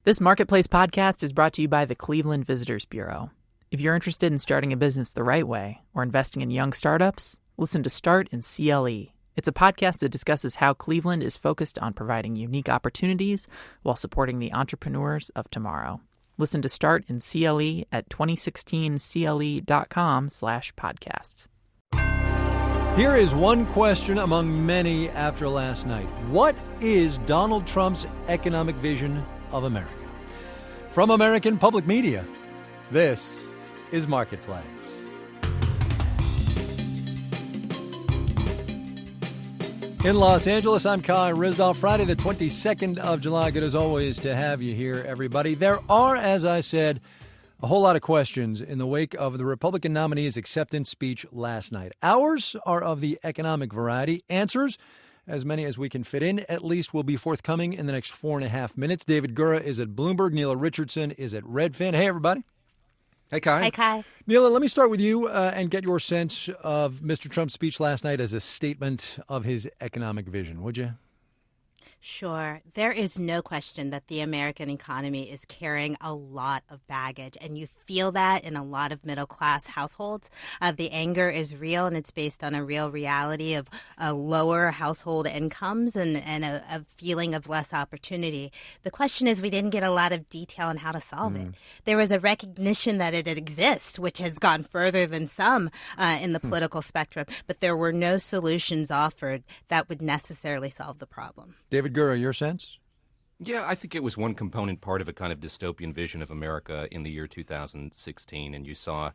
This Marketplace podcast is brought to you by the Cleveland Visitors Bureau. If you're interested in starting a business the right way or investing in young startups, listen to Start in CLE. It's a podcast that discusses how Cleveland is focused on providing unique opportunities while supporting the entrepreneurs of tomorrow. Listen to Start in CLE at 2016cle.com/podcasts. Here is one question among many after last night. What is Donald Trump's economic vision of America? From American Public Media, this is Marketplace. In Los Angeles, I'm Kai Rizdal. Friday, the 22nd of July. Good as always to have you here, everybody. There are, as I said, a whole lot of questions in the wake of the Republican nominee's acceptance speech last night. Ours are of the economic variety. Answers, as many as we can fit in, at least will be forthcoming in the next 4.5 minutes. David Gura is at Bloomberg. Nela Richardson is at Redfin. Hey, everybody. Hey, Kai. Hi, Kai. Nela, let me start with you and get your sense of Mr. Trump's speech last night as a statement of his economic vision, would you? Sure. There is no question that the American economy is carrying a lot of baggage, and you feel that in a lot of middle-class households. The anger is real, and it's based on a real reality of lower household incomes and a feeling of less opportunity. The question is, we didn't get a lot of detail on how to solve it. There was a recognition that it exists, which has gone further than some in the political spectrum, but there were no solutions offered that would necessarily solve the problem. David Gura, your sense? Yeah, I think it was one component part of a kind of dystopian vision of America in the year 2016. And you saw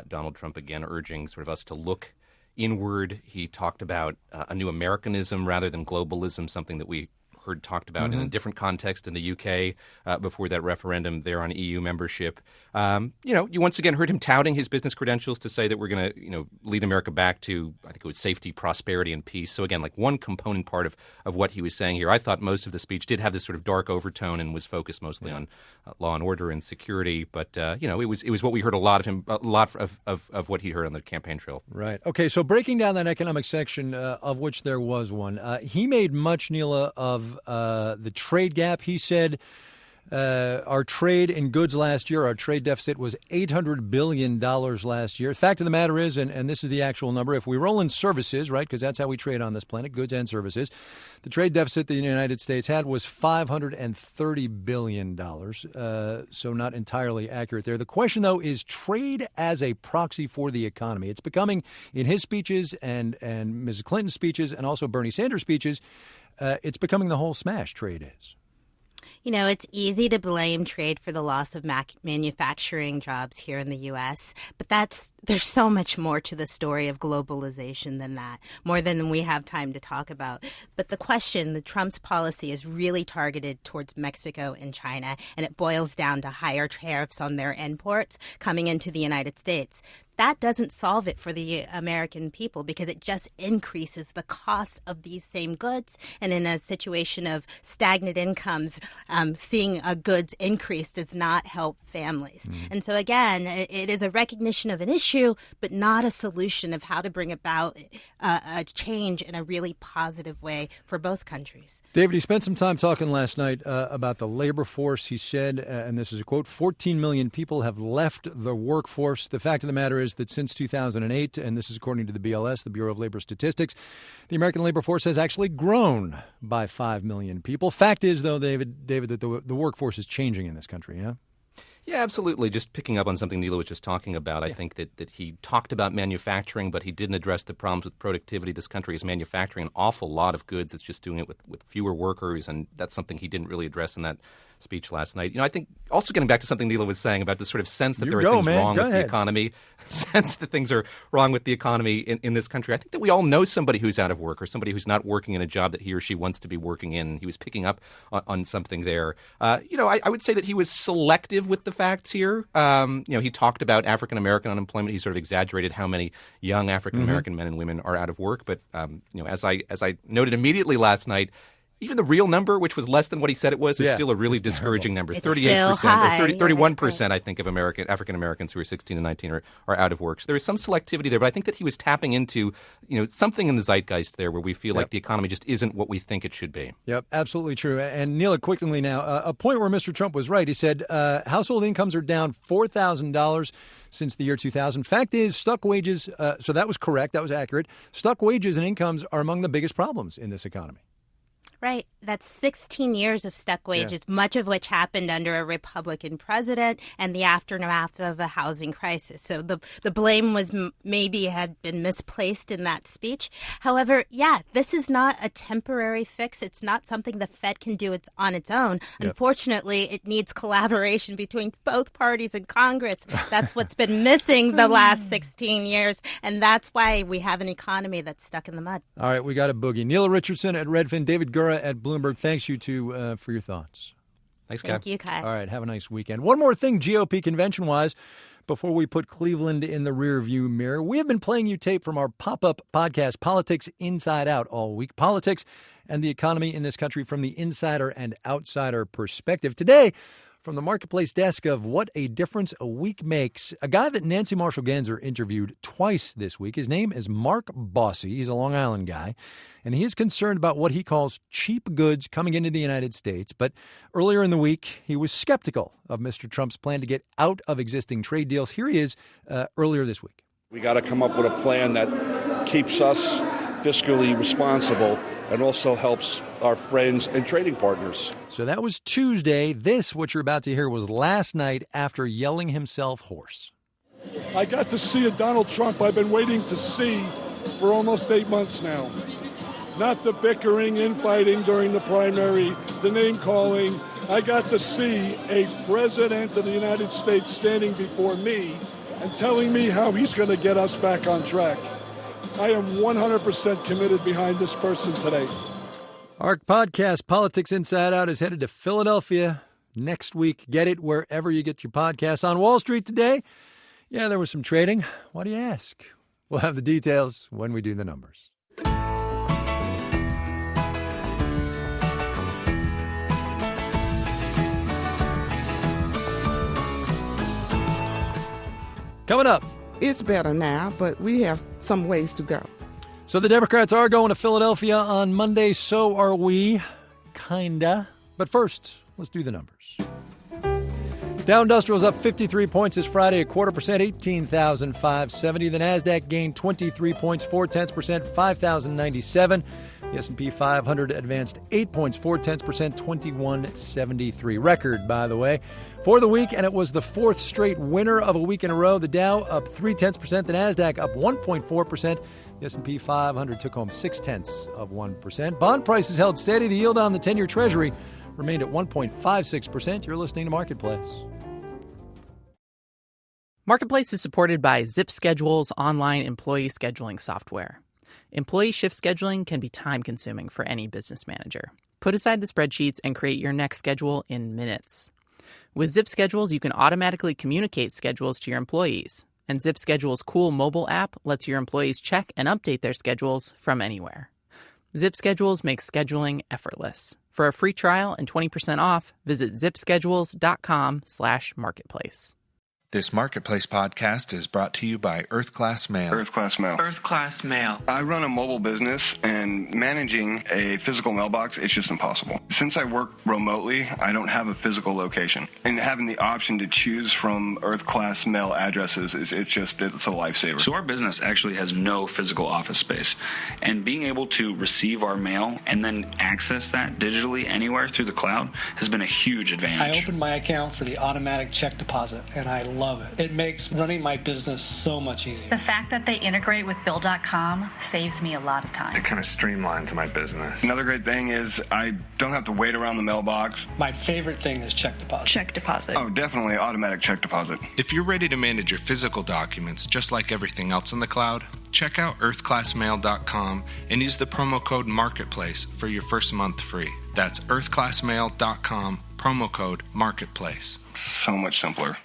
Donald Trump again urging sort of us to look inward. He talked about a new Americanism rather than globalism, something that we heard talked about in a different context in the UK before that referendum there on EU membership. You once again heard him touting his business credentials to say that we're going to, lead America back to, I think it was safety, prosperity, and peace. So again, like one component part of what he was saying here. I thought most of the speech did have this sort of dark overtone and was focused mostly on law and order and security. But it was what we heard a lot of what he heard on the campaign trail. Right. Okay. So breaking down that economic section, of which there was one, he made much, Nela, of the trade gap. He said our trade in goods last year, our trade deficit was $800 billion last year. Fact of the matter is, and this is the actual number, if we roll in services, right, because that's how we trade on this planet, goods and services, the trade deficit the United States had was $530 billion. So not entirely accurate there. The question, though, is trade as a proxy for the economy. It's becoming, in his speeches and Mrs. Clinton's speeches and also Bernie Sanders' speeches, it's becoming the whole smash, trade is. It's easy to blame trade for the loss of manufacturing jobs here in the U.S., but there's so much more to the story of globalization than that, more than we have time to talk about. But the Trump's policy is really targeted towards Mexico and China, and it boils down to higher tariffs on their imports coming into the United States. That doesn't solve it for the American people because it just increases the cost of these same goods. And in a situation of stagnant incomes, seeing goods increase does not help families. And so, again, it is a recognition of an issue, but not a solution of how to bring about a change in a really positive way for both countries. David, he spent some time talking last night about the labor force. He said, and this is a quote, 14 million people have left the workforce. The fact of the matter is that since 2008, and this is according to the BLS, the Bureau of Labor Statistics, the American labor force has actually grown by 5 million people. Fact is, though, David, that the workforce is changing in this country, yeah? Yeah, absolutely. Just picking up on something Nela was just talking about, I think that he talked about manufacturing, but he didn't address the problems with productivity. This country is manufacturing an awful lot of goods. It's just doing it with fewer workers, and that's something he didn't really address in that speech last night. I think also getting back to something Nela was saying about the sort of sense that there are things wrong with the economy, sense that things are wrong with the economy in this country. I think that we all know somebody who's out of work or somebody who's not working in a job that he or she wants to be working in. He was picking up on something there. I would say that he was selective with the facts here. He talked about African-American unemployment. He sort of exaggerated how many young African-American men and women are out of work. But, as I noted immediately last night, even the real number, which was less than what he said it was, is still a really discouraging number. 38% or 31%, I think, of African Americans who are 16 and 19 are out of work. So there is some selectivity there, but I think that he was tapping into something in the zeitgeist there where we feel like the economy just isn't what we think it should be. Yep, absolutely true. And Nela, quickly now, a point where Mr. Trump was right. He said household incomes are down $4,000 since the year 2000. Fact is, stuck wages, so that was correct, that was accurate. Stuck wages and incomes are among the biggest problems in this economy. Right. That's 16 years of stuck wages, much of which happened under a Republican president and the aftermath of a housing crisis. So the blame was maybe had been misplaced in that speech. However, this is not a temporary fix. It's not something the Fed can do on its own. Yep. Unfortunately, it needs collaboration between both parties in Congress. That's what's been missing the last 16 years. And that's why we have an economy that's stuck in the mud. All right, we got a boogie. Nela Richardson at Redfin, David Gura at Bloomberg. Thanks you two for your thoughts. Thanks, Kai. Thank you, Kai. All right, have a nice weekend. One more thing, GOP convention-wise, before we put Cleveland in the rearview mirror. We have been playing you tape from our pop-up podcast, Politics Inside Out, all week. Politics and the economy in this country from the insider and outsider perspective. Today, from the Marketplace desk of What a Difference a Week Makes, a guy that Nancy Marshall-Ganzer interviewed twice this week. His name is Mark Bossy. He's a Long Island guy, and he is concerned about what he calls cheap goods coming into the United States. But earlier in the week, he was skeptical of Mr. Trump's plan to get out of existing trade deals. Here he is earlier this week. We got to come up with a plan that keeps us fiscally responsible and also helps our friends and trading partners. So that was Tuesday. This, what you're about to hear, was last night after yelling himself hoarse. I got to see a Donald Trump I've been waiting to see for almost 8 months now. Not the bickering, infighting during the primary, the name-calling. I got to see a president of the United States standing before me and telling me how he's going to get us back on track. I am 100% committed behind this person today. Our podcast, Politics Inside Out, is headed to Philadelphia next week. Get it wherever you get your podcasts. On Wall Street today, there was some trading. Why do you ask? We'll have the details when we do the numbers. Coming up. It's better now, but we have some ways to go. So the Democrats are going to Philadelphia on Monday. So are we. Kinda. But first, let's do the numbers. Dow Industrial is up 53 points this Friday, 0.25%, 18,570. The Nasdaq gained 23 points, 0.4%, 5,097. The S&P 500 advanced 8 points, 0.4%, 2173. Record, by the way, for the week, and it was the fourth straight winner of a week in a row. The Dow up 0.3%, the Nasdaq up 1.4%. The S&P 500 took home 0.6%. Bond prices held steady. The yield on the 10-year Treasury remained at 1.56%. You're listening to Marketplace. Marketplace is supported by Zip Schedule's online employee scheduling software. Employee shift scheduling can be time-consuming for any business manager. Put aside the spreadsheets and create your next schedule in minutes. With Zip Schedules, you can automatically communicate schedules to your employees. And Zip Schedule's cool mobile app lets your employees check and update their schedules from anywhere. Zip Schedules makes scheduling effortless. For a free trial and 20% off, visit zipschedules.com/marketplace. This Marketplace podcast is brought to you by Earth Class Mail. Earth Class Mail. Earth Class Mail. I run a mobile business, and managing a physical mailbox is just impossible. Since I work remotely, I don't have a physical location. And having the option to choose from Earth Class Mail addresses, it's a lifesaver. So our business actually has no physical office space. And being able to receive our mail and then access that digitally anywhere through the cloud has been a huge advantage. I opened my account for the automatic check deposit, and I love it. It makes running my business so much easier. The fact that they integrate with Bill.com saves me a lot of time. It kind of streamlines my business. Another great thing is I don't have to wait around the mailbox. My favorite thing is check deposit. Check deposit. Oh, definitely automatic check deposit. If you're ready to manage your physical documents just like everything else in the cloud, check out earthclassmail.com and use the promo code MARKETPLACE for your first month free. That's earthclassmail.com, promo code MARKETPLACE. So much simpler.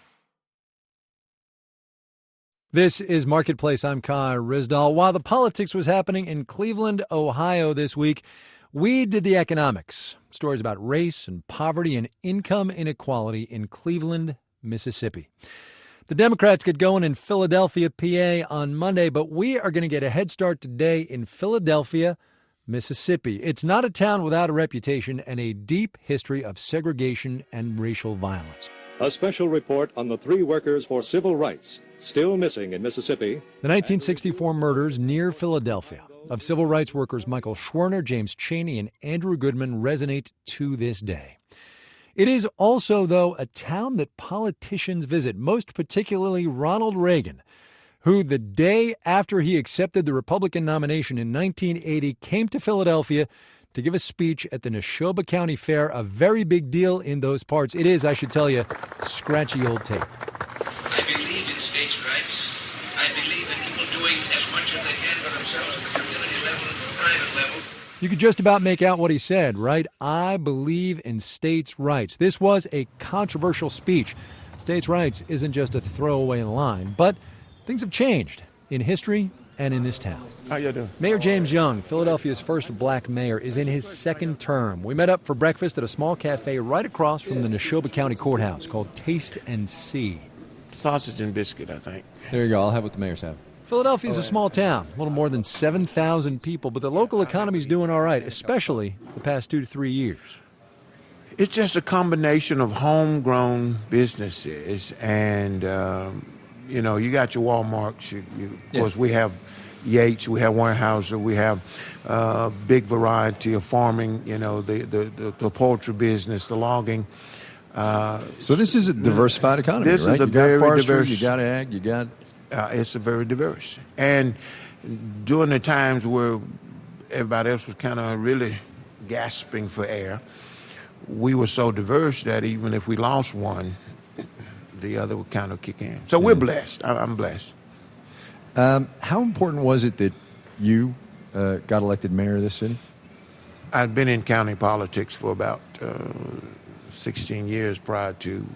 This is Marketplace. I'm Kai Rizdal. While the politics was happening in Cleveland, Ohio this week, We did the economics. Stories about race and poverty and income inequality in Cleveland, Mississippi. The Democrats get going in Philadelphia, PA on Monday, but we are going to get a head start today in Philadelphia, Mississippi. It's not a town without a reputation and a deep history of segregation and racial violence. A special report on the 3 workers for civil rights still missing in Mississippi. The 1964 murders near Philadelphia of civil rights workers Michael Schwerner, James Chaney, and Andrew Goodman resonate to this day. It is also, though, a town that politicians visit, most particularly Ronald Reagan, who the day after he accepted the Republican nomination in 1980 came to Philadelphia to give a speech at the Neshoba County Fair, a very big deal in those parts. It is, I should tell you, scratchy old tape. I believe in states' rights. I believe in people doing as much as they can for themselves at the community level and the private level. You could just about make out what he said, right? I believe in states' rights. This was a controversial speech. States' rights isn't just a throwaway line, but things have changed in history and in this town. How you doing? Mayor James Young, Philadelphia's first black mayor, is in his second term. We met up for breakfast at a small cafe right across from the Neshoba County Courthouse called Taste and See. Sausage and biscuit, I think. There you go. I'll have what the mayor's have. Philadelphia is a small town, a little more than 7,000 people, but the local economy's doing all right, especially the past 2 to 3 years. It's just a combination of homegrown businesses and, you got your Walmarts. Of course, we have Yates, we have Weyerhaeuser, we have big variety of farming, the poultry business, the logging. So this is a diversified economy, this right? Is a you very got forestry, diverse. You got ag, you got... It's a very diverse. And during the times where everybody else was kind of really gasping for air, we were so diverse that even if we lost one, the other would kind of kick in. So we're blessed. I'm blessed. How important was it that you got elected mayor of this city? I'd been in county politics for about 16 years prior to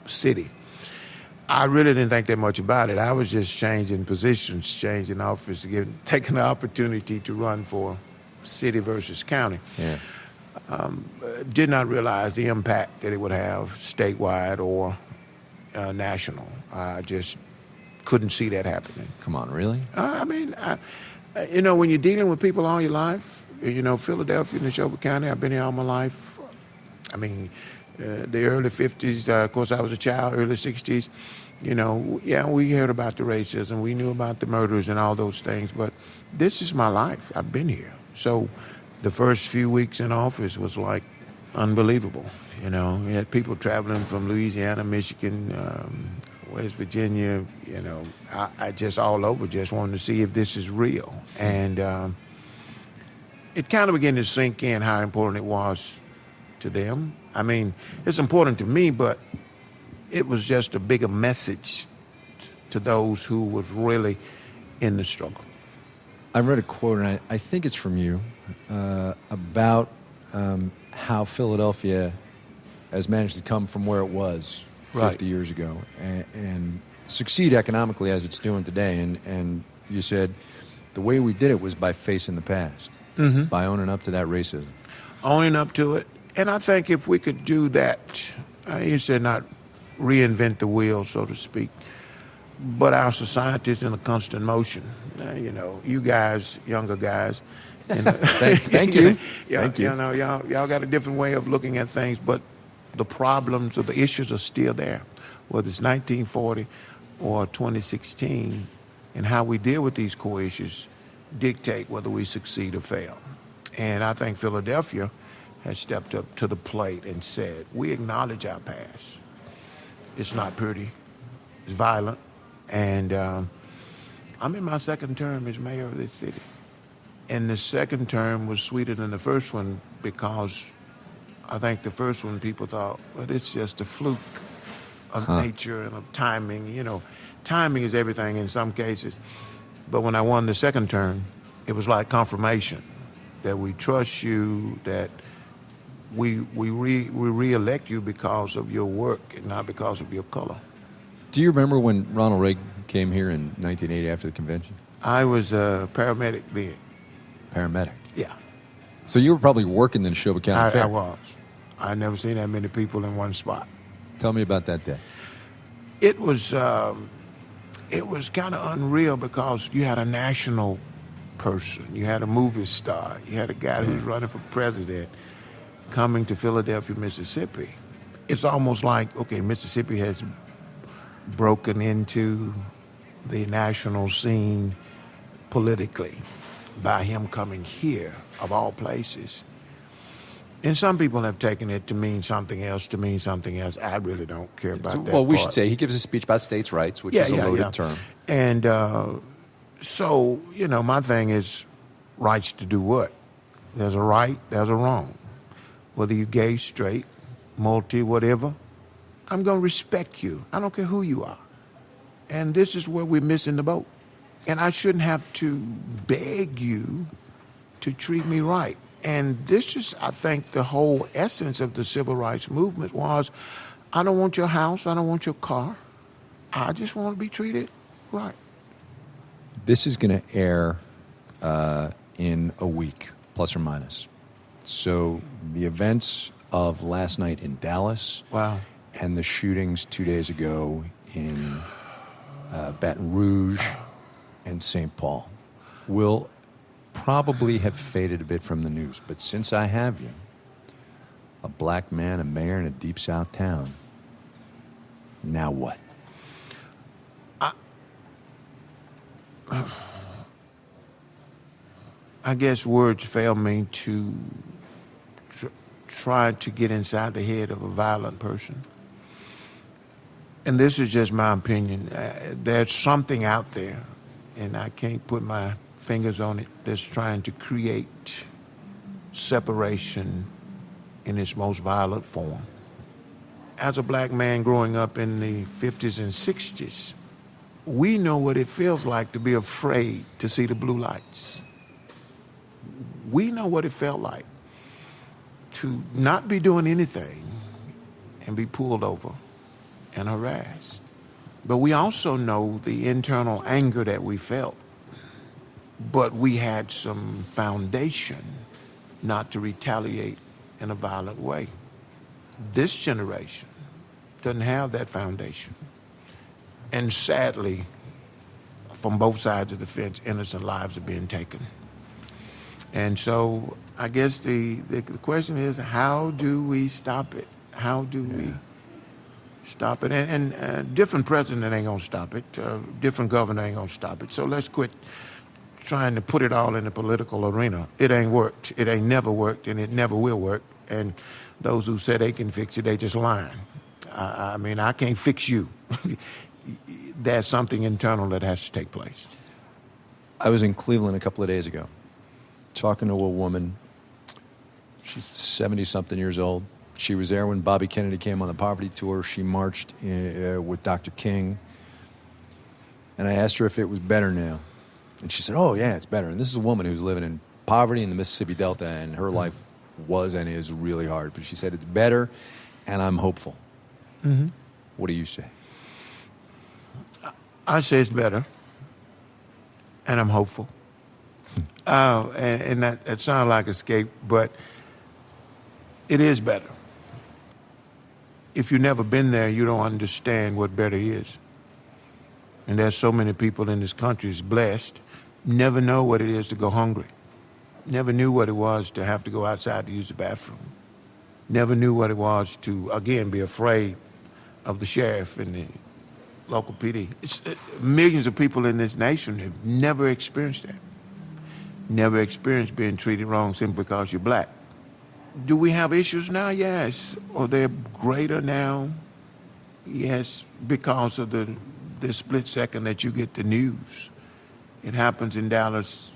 city. I really didn't think that much about it. I was just changing positions, changing office, taking the opportunity to run for city versus county. Yeah. Did not realize the impact that it would have statewide or national. I just couldn't see that happening. Come on, really? When you're dealing with people all your life, Philadelphia, Neshoba County, I've been here all my life. The early 50s, of course, I was a child, early 60s. We heard about the racism. We knew about the murders and all those things. But this is my life. I've been here. So the first few weeks in office was like unbelievable. You had people traveling from Louisiana, Michigan, West Virginia, I just all over, just wanted to see if this is real. And it kind of began to sink in how important it was to them. It's important to me, but it was just a bigger message to those who was really in the struggle. I read a quote, and I think it's from you, about how Philadelphia has managed to come from where it was 50 years ago and succeed economically as it's doing today. And you said the way we did it was by facing the past, by owning up to that racism. Owning up to it. And I think if we could do that, you said not reinvent the wheel, so to speak, but our society is in a constant motion. You guys, younger guys. Thank you. Thank you. Y'all got a different way of looking at things, but the problems or the issues are still there, whether it's 1940 or 2016, and how we deal with these core issues dictate whether we succeed or fail. And I think Philadelphia has stepped up to the plate and said, we acknowledge our past. It's not pretty. It's violent. And I'm in my second term as mayor of this city. And the second term was sweeter than the first one because I think the first one people thought, well, it's just a fluke of nature and of timing. Timing is everything in some cases. But when I won the second term, it was like confirmation that we trust you, that we re-elect you because of your work and not because of your color. Do you remember when Ronald Reagan came here in 1980 after the convention? I was a paramedic then. Paramedic? Yeah. So you were probably working the Neshoba County Fair. I was. I never seen that many people in one spot. Tell me about that day. It was kind of unreal because you had a national person, you had a movie star, you had a guy who's running for president coming to Philadelphia, Mississippi. It's almost like, okay, Mississippi has broken into the national scene politically by him coming here, of all places. And some people have taken it to mean something else, I really don't care about that. Well, we part. should say he gives a speech about states' rights, which is a loaded term. And so, my thing is rights to do what? There's a right, there's a wrong. Whether you're gay, straight, multi, whatever, I'm going to respect you. I don't care who you are. And this is where we're missing the boat. And I shouldn't have to beg you to treat me right. And this is, I think, the whole essence of the civil rights movement was, I don't want your house, I don't want your car. I just want to be treated right. This is going to air in a week, plus or minus. So the events of last night in Dallas, wow, and the shootings 2 days ago in Baton Rouge and St. Paul will probably have faded a bit from the news. But since I have you, a black man, a mayor in a deep South town, now what? I guess words fail me to try to get inside the head of a violent person. And this is just my opinion. There's something out there, and I can't put my fingers on it, that's trying to create separation in its most violent form. As a black man growing up in the 50s and 60s, we know what it feels like to be afraid to see the blue lights. We know what it felt like to not be doing anything and be pulled over and harassed. But we also know the internal anger that we felt. But we had some foundation not to retaliate in a violent way. This generation doesn't have that foundation. And sadly, from both sides of the fence, innocent lives are being taken. And so I guess the question is, how do we stop it? How do we stop it? And different president ain't going to stop it. Different governor ain't going to stop it. So let's quit trying to put it all in the political arena. It ain't worked. It ain't never worked, and it never will work. And those who say they can fix it, they just lying. I mean, I can't fix you. There's something internal that has to take place. I was in Cleveland a couple of days ago talking to a woman. She's 70-something years old. She was there when Bobby Kennedy came on the poverty tour. She marched with Dr. King. And I asked her if it was better now. And she said, oh, yeah, it's better. And this is a woman who's living in poverty in the Mississippi Delta, and her life was and is really hard. But she said, it's better, and I'm hopeful. Mm-hmm. What do you say? I say it's better, and I'm hopeful. And that sounds like escape, but it is better. If you've never been there, you don't understand what better is. And there's so many people in this country is blessed, never know what it is to go hungry. Never knew what it was to have to go outside to use the bathroom. Never knew what it was to, again, be afraid of the sheriff and the local PD. Millions of people in this nation have never experienced that. Never experienced being treated wrong simply because you're black. Do we have issues now? Yes. Are they greater now? Yes, because of the split second that you get the news. It happens in Dallas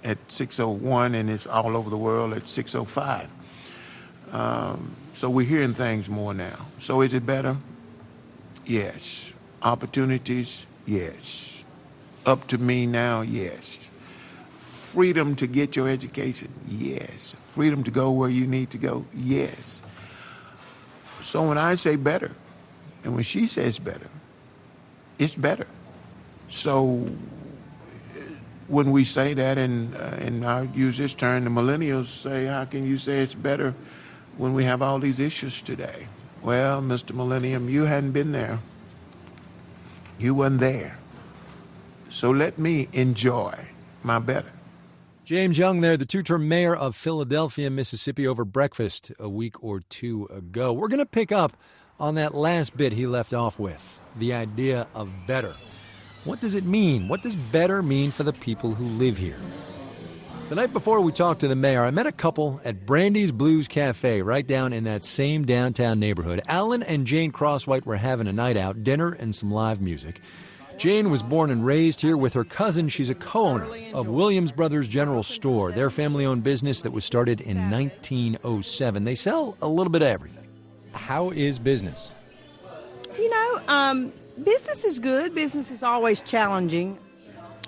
at 6:01, and it's all over the world at 6:05. So we're hearing things more now. So is it better? Yes. Opportunities? Yes. Up to me now? Yes. Freedom to get your education? Yes. Freedom to go where you need to go? Yes. So when I say better, and when she says better, it's better. So when we say that, and I'll use this term, the millennials say, how can you say it's better when we have all these issues today? Well, Mr. Millennium, you hadn't been there. You weren't there. So let me enjoy my better. James Young there, the two-term mayor of Philadelphia, Mississippi, over breakfast a week or two ago. We're going to pick up on that last bit he left off with, the idea of better. What does it mean? What does better mean for the people who live here? The night before we talked to the mayor, I met a couple at Brandy's Blues Cafe right down in that same downtown neighborhood. Alan and Jane Crosswhite were having a night out, dinner and some live music. Jane was born and raised here with her cousin. She's a co-owner of Williams Brothers General Store, their family-owned business that was started in 1907. They sell a little bit of everything. How is business? You know, business is good. Business is always challenging.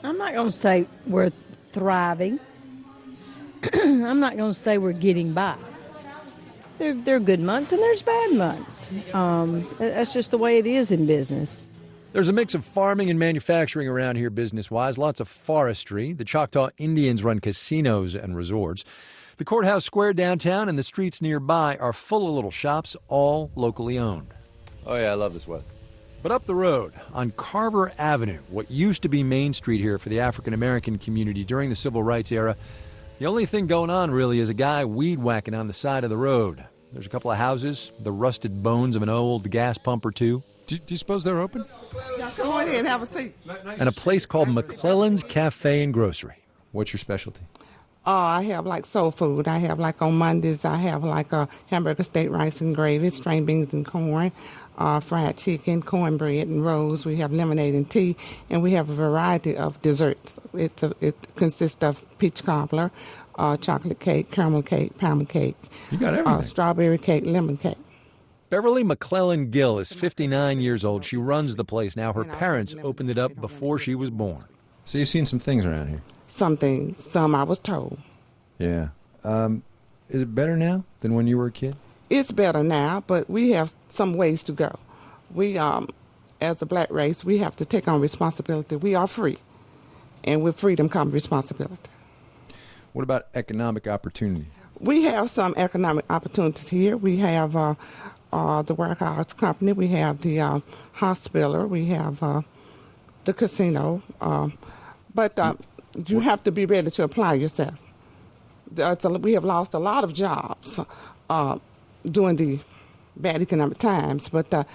I'm not going to say we're thriving. I'm not going to say we're getting by. There are good months and there's bad months. That's just the way it is in business. There's a mix of farming and manufacturing around here business-wise, lots of forestry. The Choctaw Indians run casinos and resorts. The courthouse square downtown and the streets nearby are full of little shops, all locally owned. Oh, yeah, I love this weather. But up the road, on Carver Avenue, what used to be Main Street here for the African-American community during the Civil Rights era, the only thing going on, really, is a guy weed-whacking on the side of the road. There's a couple of houses, the rusted bones of an old gas pump or two. Do you suppose they're open? Now, come on in, have a seat. And a place called McClellan's Cafe and Grocery. What's your specialty? I have like soul food. I have like on Mondays, I have like a hamburger, steak, rice, and gravy, string beans and corn, fried chicken, cornbread and rolls. We have lemonade and tea, and we have a variety of desserts. It consists of peach cobbler, chocolate cake, caramel cake, pound cake. You got everything. Strawberry cake, lemon cake. Beverly McClellan Gill is 59 years old. She runs the place now. Her parents opened it up before she was born. So you've seen some things around here? Some things. Some I was told. Yeah. Is it better now than when you were a kid? It's better now, but we have some ways to go. We, as a black race, we have to take on responsibility. We are free, and with freedom comes responsibility. What about economic opportunity? We have some economic opportunities here. We have the Warehouse Company. We have the hospital. We have the casino. But you have to be ready to apply yourself. We have lost a lot of jobs during the bad economic times, but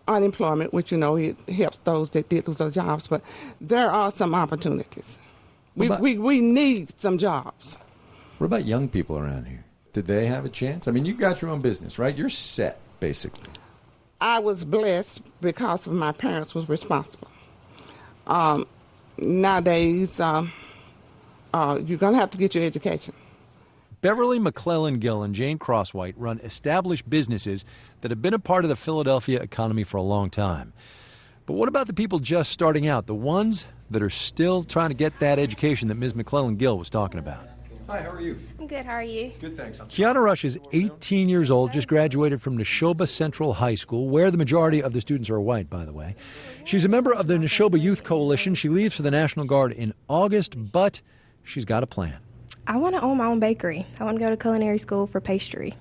unemployment, which, you know, it helps those that did lose their jobs. But there are some opportunities. We need some jobs. What about young people around here? Did they have a chance? I mean, you've got your own business, right? You're set, basically. I was blessed because of my parents was responsible. Nowadays, you're going to have to get your education. Beverly McClellan Gill and Jane Crosswhite run established businesses that have been a part of the Philadelphia economy for a long time. But what about the people just starting out, the ones that are still trying to get that education that Ms. McClellan Gill was talking about? Hi, how are you? I'm good. How are you? Good, thanks. Kiana Rush is 18 years old, just graduated from Neshoba Central High School, where the majority of the students are white, by the way. She's a member of the Neshoba Youth Coalition. She leaves for the National Guard in August, but she's got a plan. I want to own my own bakery. I want to go to culinary school for pastry.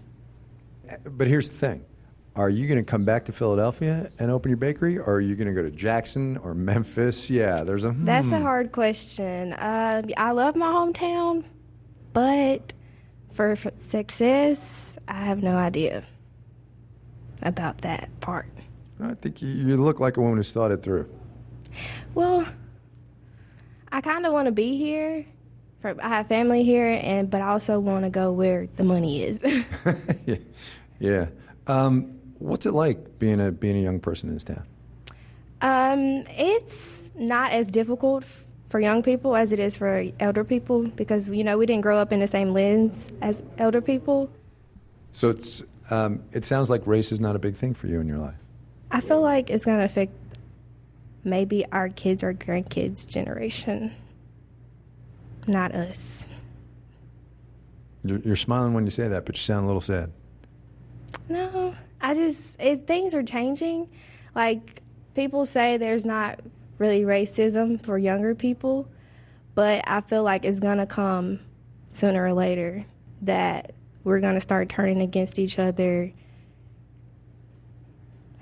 But here's the thing. Are you going to come back to Philadelphia and open your bakery, or are you going to go to Jackson or Memphis? Yeah, there's a... That's a hard question. I love my hometown, but for success, I have no idea about that part. I think you look like a woman who's thought it through. Well, I kind of want to be here. I have family here, but I also want to go where the money is. Yeah. What's it like being a young person in this town? It's not as difficult for young people as it is for elder people because, you know, we didn't grow up in the same lens as elder people. So it sounds like race is not a big thing for you in your life. I feel like it's going to affect maybe our kids or grandkids' generation, not us. You're smiling when you say that, but you sound a little sad. No, things are changing. Like, people say there's not really racism for younger people, but I feel like it's going to come sooner or later that we're going to start turning against each other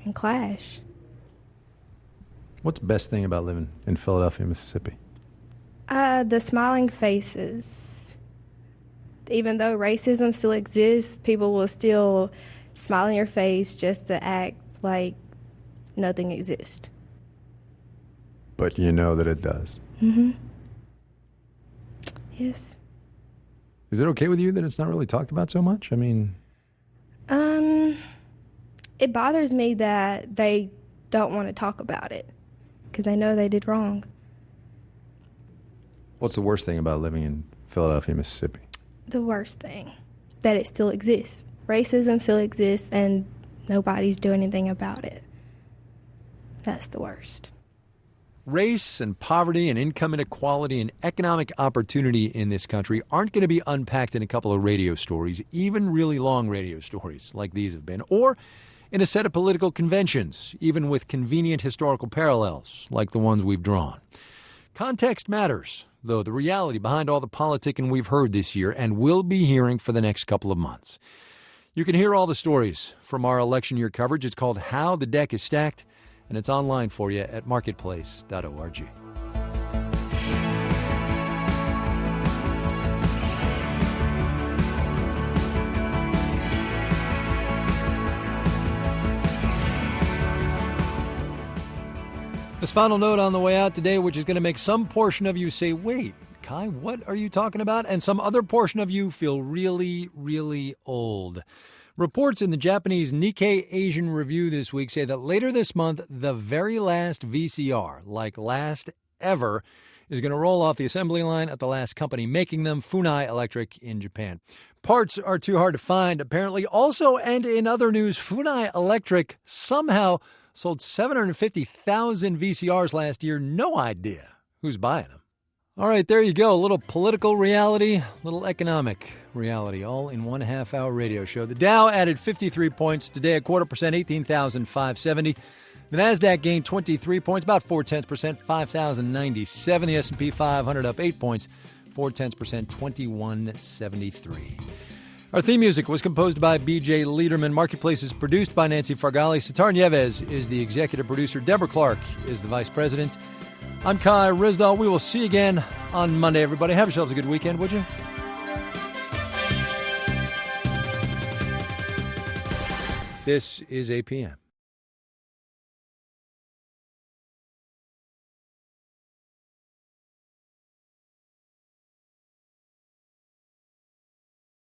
and clash. What's the best thing about living in Philadelphia, Mississippi? The smiling faces. Even though racism still exists, people will still smile in your face just to act like nothing exists. But you know that it does. Mm-hmm. Yes. Is it okay with you that it's not really talked about so much? I mean... It bothers me that they don't want to talk about it because they know they did wrong. What's the worst thing about living in Philadelphia, Mississippi? The worst thing, that it still exists. Racism still exists and nobody's doing anything about it. That's the worst. Race and poverty and income inequality and economic opportunity in this country aren't going to be unpacked in a couple of radio stories, even really long radio stories like these have been, or in a set of political conventions, even with convenient historical parallels like the ones we've drawn. Context matters, though, the reality behind all the politicking we've heard this year and will be hearing for the next couple of months. You can hear all the stories from our election year coverage. It's called How the Deck is Stacked, and it's online for you at marketplace.org. This final note on the way out today, which is going to make some portion of you say, wait, Kai, what are you talking about? And some other portion of you feel really, really old. Reports in the Japanese Nikkei Asian Review this week say that later this month, the very last VCR, like last ever, is going to roll off the assembly line at the last company making them, Funai Electric in Japan. Parts are too hard to find, apparently. Also, and in other news, Funai Electric somehow sold 750,000 VCRs last year. No idea who's buying them. All right, there you go. A little political reality, a little economic reality, all in 1.5 hour radio show. The Dow added 53 points today, 0.25%, 18,570. The Nasdaq gained 23 points, about 0.4%, 5,097. The S&P 500 up 8 points, 0.4%, 2173. Our theme music was composed by B.J. Liederman. Marketplace is produced by Nancy Fargali. Sitar Nieves is the executive producer. Deborah Clark is the vice president. I'm Kai Rizdal. We will see you again on Monday, everybody. Have yourselves a good weekend, would you? This is APM.